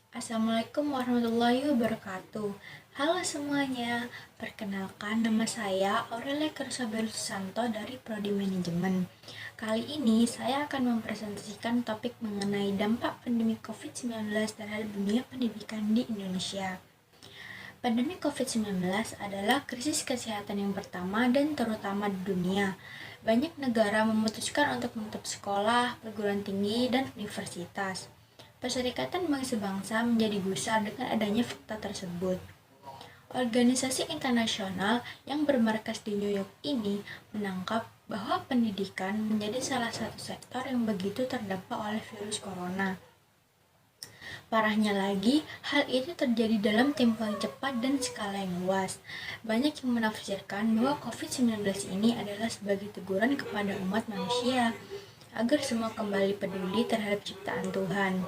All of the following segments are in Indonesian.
Assalamualaikum warahmatullahi wabarakatuh. Halo semuanya, perkenalkan nama saya Aurelia Kersabel Susanto dari Prodi Manajemen. Kali ini saya akan mempresentasikan topik mengenai dampak pandemi COVID-19 terhadap dunia pendidikan di Indonesia. Pandemi COVID-19 adalah krisis kesehatan yang pertama dan terutama di dunia. Banyak negara memutuskan untuk menutup sekolah, perguruan tinggi, dan universitas. Perserikatan Bangsa-Bangsa menjadi gusar dengan adanya fakta tersebut. Organisasi internasional yang bermarkas di New York ini menangkap bahwa pendidikan menjadi salah satu sektor yang begitu terdampak oleh virus corona. Parahnya lagi, hal itu terjadi dalam tempo yang cepat dan skala yang luas. Banyak yang menafsirkan bahwa COVID-19 ini adalah sebagai teguran kepada umat manusia agar semua kembali peduli terhadap ciptaan Tuhan.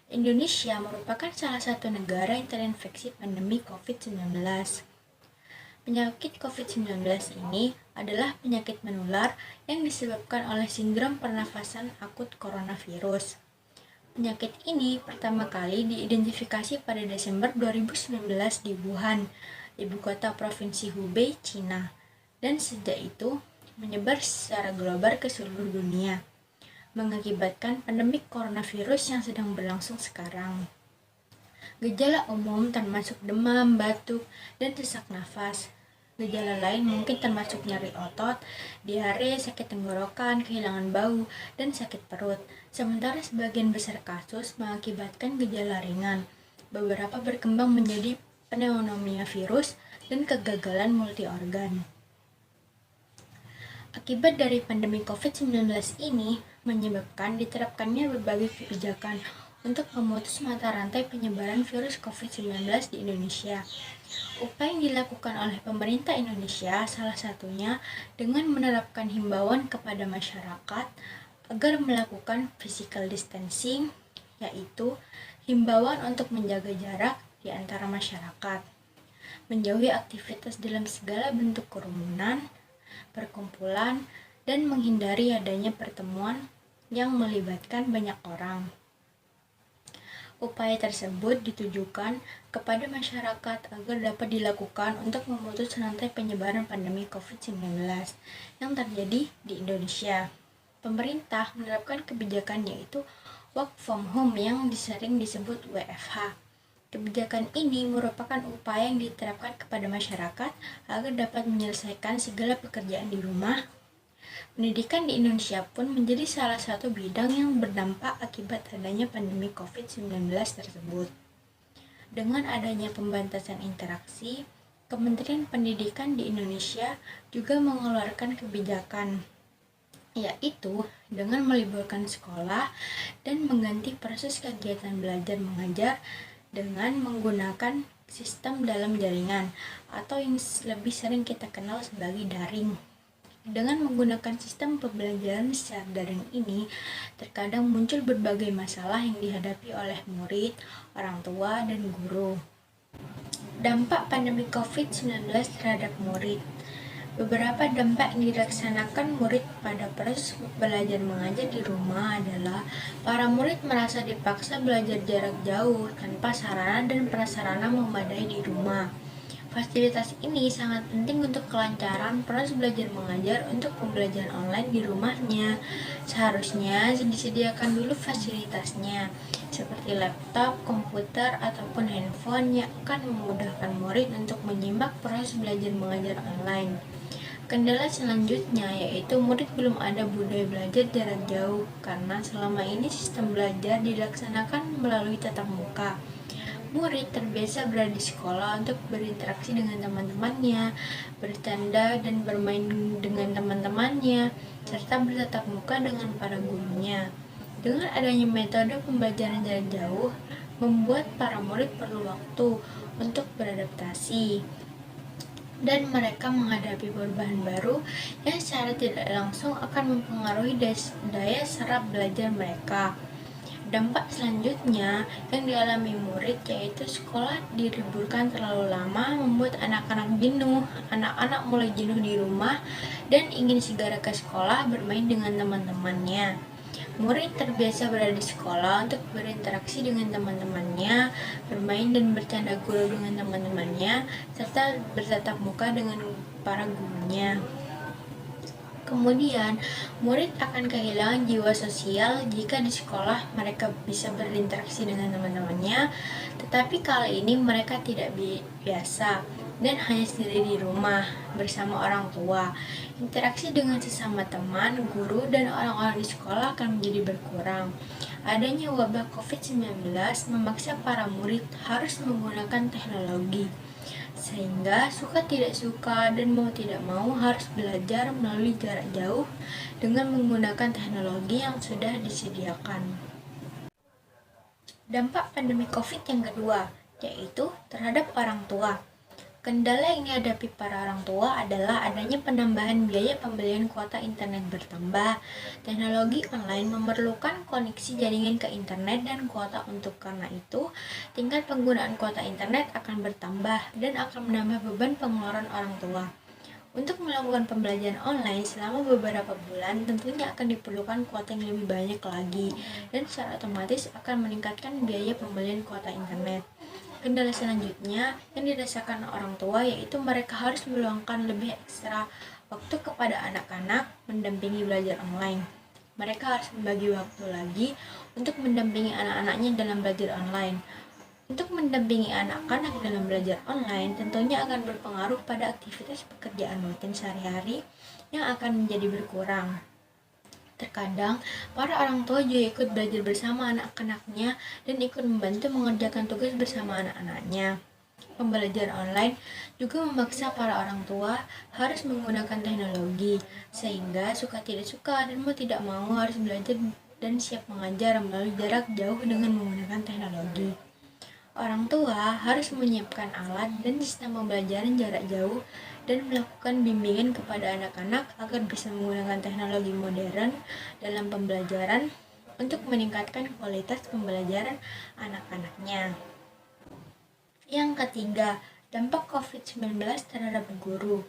Indonesia merupakan salah satu negara yang terinfeksi pandemi COVID-19. Penyakit COVID-19 ini adalah penyakit menular yang disebabkan oleh sindrom pernafasan akut coronavirus. Penyakit ini pertama kali diidentifikasi pada Desember 2019 di Wuhan, ibu kota provinsi Hubei, Cina, dan sejak itu menyebar secara global ke seluruh dunia, mengakibatkan pandemi coronavirus yang sedang berlangsung sekarang. Gejala umum termasuk demam, batuk, dan sesak nafas. Gejala lain mungkin termasuk nyeri otot, diare, sakit tenggorokan, kehilangan bau, dan sakit perut. Sementara sebagian besar kasus mengakibatkan gejala ringan. Beberapa berkembang menjadi pneumonia virus dan kegagalan multiorgan. Akibat dari pandemi COVID-19 ini menyebabkan diterapkannya berbagai kebijakan untuk memutus mata rantai penyebaran virus COVID-19 di Indonesia. Upaya yang dilakukan oleh pemerintah Indonesia salah satunya dengan menerapkan himbauan kepada masyarakat agar melakukan physical distancing, yaitu himbauan untuk menjaga jarak di antara masyarakat, menjauhi aktivitas dalam segala bentuk kerumunan, perkumpulan, dan menghindari adanya pertemuan yang melibatkan banyak orang. Upaya tersebut ditujukan kepada masyarakat agar dapat dilakukan untuk memutus rantai penyebaran pandemi COVID-19 yang terjadi di Indonesia. Pemerintah menerapkan kebijakan yaitu work from home yang sering disebut WFH. Kebijakan ini merupakan upaya yang diterapkan kepada masyarakat agar dapat menyelesaikan segala pekerjaan di rumah. Pendidikan di Indonesia pun menjadi salah satu bidang yang berdampak akibat adanya pandemi COVID-19 tersebut. Dengan adanya pembatasan interaksi, Kementerian Pendidikan di Indonesia juga mengeluarkan kebijakan, yaitu dengan meliburkan sekolah dan mengganti proses kegiatan belajar mengajar dengan menggunakan sistem dalam jaringan atau yang lebih sering kita kenal sebagai daring. Dengan menggunakan sistem pembelajaran secara daring ini, terkadang muncul berbagai masalah yang dihadapi oleh murid, orang tua, dan guru. Dampak pandemi COVID-19 terhadap murid. Beberapa dampak yang dirasakan murid pada proses belajar mengajar di rumah adalah para murid merasa dipaksa belajar jarak jauh tanpa sarana dan prasarana memadai di rumah. Fasilitas ini sangat penting untuk kelancaran proses belajar mengajar untuk pembelajaran online di rumahnya. Seharusnya disediakan dulu fasilitasnya, seperti laptop, komputer, ataupun handphone yang akan memudahkan murid untuk menyimak proses belajar mengajar online. Kendala selanjutnya yaitu murid belum ada budaya belajar jarak jauh karena selama ini sistem belajar dilaksanakan melalui tatap muka. Murid terbiasa berada di sekolah untuk berinteraksi dengan teman-temannya, bercanda dan bermain dengan teman-temannya, serta bertatap muka dengan para gurunya. Dengan adanya metode pembelajaran jarak jauh, membuat para murid perlu waktu untuk beradaptasi dan mereka menghadapi perubahan baru yang secara tidak langsung akan mempengaruhi daya serap belajar mereka. Dampak selanjutnya yang dialami murid yaitu sekolah diliburkan terlalu lama membuat anak-anak jenuh. Anak-anak mulai jenuh di rumah dan ingin segera ke sekolah bermain dengan teman-temannya. Murid terbiasa berada di sekolah untuk berinteraksi dengan teman-temannya, bermain dan bercanda guru dengan teman-temannya, serta bertatap muka dengan para gurunya. Kemudian, murid akan kehilangan jiwa sosial jika di sekolah mereka bisa berinteraksi dengan teman-temannya, tetapi kali ini mereka tidak biasa dan hanya sendiri di rumah bersama orang tua. Interaksi dengan sesama teman, guru, dan orang-orang di sekolah akan menjadi berkurang. Adanya wabah COVID-19 memaksa para murid harus menggunakan teknologi, sehingga suka tidak suka dan mau tidak mau harus belajar melalui jarak jauh dengan menggunakan teknologi yang sudah disediakan. Dampak pandemi COVID yang kedua, yaitu terhadap orang tua. Kendala yang dihadapi para orang tua adalah adanya penambahan biaya pembelian kuota internet bertambah. Teknologi online memerlukan koneksi jaringan ke internet dan kuota karena itu, tingkat penggunaan kuota internet akan bertambah dan akan menambah beban pengeluaran orang tua. Untuk melakukan pembelajaran online selama beberapa bulan, tentunya akan diperlukan kuota yang lebih banyak lagi dan secara otomatis akan meningkatkan biaya pembelian kuota internet. Kendala selanjutnya yang dirasakan orang tua yaitu mereka harus meluangkan lebih ekstra waktu kepada anak-anak mendampingi belajar online. Mereka harus membagi waktu lagi untuk mendampingi anak-anaknya dalam belajar online. Untuk mendampingi anak-anak dalam belajar online tentunya akan berpengaruh pada aktivitas pekerjaan rutin sehari-hari yang akan menjadi berkurang. Terkadang, para orang tua juga ikut belajar bersama anak-anaknya dan ikut membantu mengerjakan tugas bersama anak-anaknya. Pembelajaran online juga memaksa para orang tua harus menggunakan teknologi, sehingga suka tidak suka dan mau tidak mau harus belajar dan siap mengajar melalui jarak jauh dengan menggunakan teknologi. Orang tua harus menyiapkan alat dan sistem pembelajaran jarak jauh dan melakukan bimbingan kepada anak-anak agar bisa menggunakan teknologi modern dalam pembelajaran untuk meningkatkan kualitas pembelajaran anak-anaknya. Yang ketiga, dampak COVID-19 terhadap guru.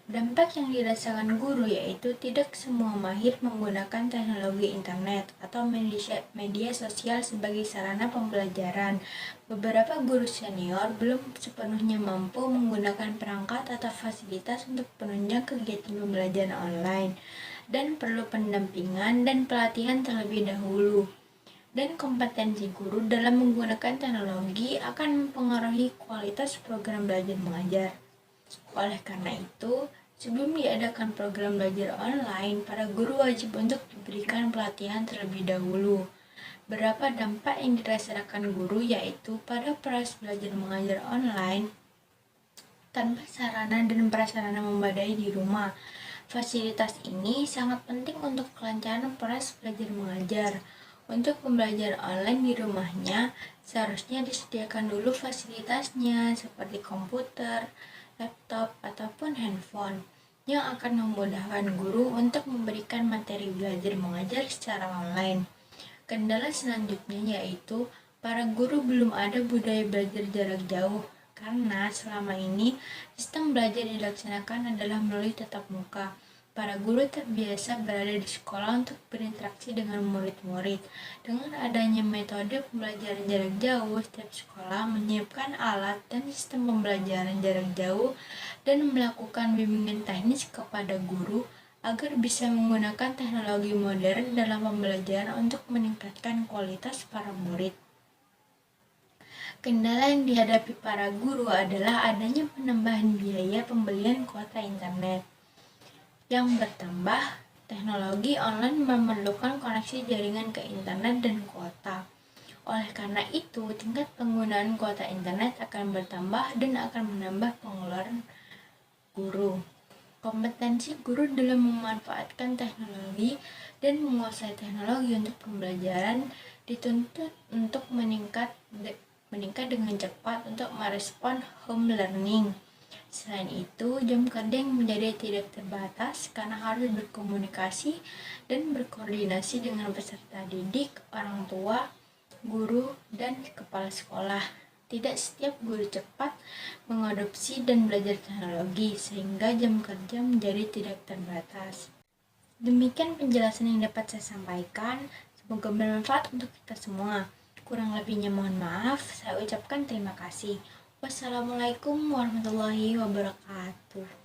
Dampak yang dirasakan guru yaitu tidak semua mahir menggunakan teknologi internet atau media sosial sebagai sarana pembelajaran. Beberapa guru senior belum sepenuhnya mampu menggunakan perangkat atau fasilitas untuk penunjang kegiatan pembelajaran online dan perlu pendampingan dan pelatihan terlebih dahulu. Dan kompetensi guru dalam menggunakan teknologi akan mempengaruhi kualitas program belajar mengajar. Oleh karena itu, sebelum diadakan program belajar online, para guru wajib untuk diberikan pelatihan terlebih dahulu. Berapa dampak yang dirasakan guru yaitu pada proses belajar mengajar online, tanpa sarana dan prasarana memadai di rumah. Fasilitas ini sangat penting untuk kelancaran proses belajar mengajar. Untuk pembelajaran online di rumahnya, seharusnya disediakan dulu fasilitasnya seperti komputer, laptop, ataupun handphone yang akan memudahkan guru untuk memberikan materi belajar mengajar secara online. Kendala selanjutnya yaitu para guru belum ada budaya belajar jarak jauh karena selama ini sistem belajar dilaksanakan adalah melalui tatap muka. Para guru terbiasa berada di sekolah untuk berinteraksi dengan murid-murid. Dengan adanya metode pembelajaran jarak jauh, setiap sekolah menyiapkan alat dan sistem pembelajaran jarak jauh dan melakukan bimbingan teknis kepada guru agar bisa menggunakan teknologi modern dalam pembelajaran untuk meningkatkan kualitas para murid. Kendala yang dihadapi para guru adalah adanya penambahan biaya pembelian kuota internet yang bertambah. Teknologi online memerlukan koneksi jaringan ke internet dan kuota. Oleh karena itu, tingkat penggunaan kuota internet akan bertambah dan akan menambah pengeluaran guru. Kompetensi guru dalam memanfaatkan teknologi dan menguasai teknologi untuk pembelajaran dituntut untuk meningkat dengan cepat untuk merespon home learning. Selain itu, jam kerja yang menjadi tidak terbatas karena harus berkomunikasi dan berkoordinasi dengan peserta didik, orang tua, guru, dan kepala sekolah. Tidak setiap guru cepat mengadopsi dan belajar teknologi, sehingga jam kerja menjadi tidak terbatas. Demikian penjelasan yang dapat saya sampaikan. Semoga bermanfaat untuk kita semua. Kurang lebihnya mohon maaf, saya ucapkan terima kasih. Wassalamualaikum warahmatullahi wabarakatuh.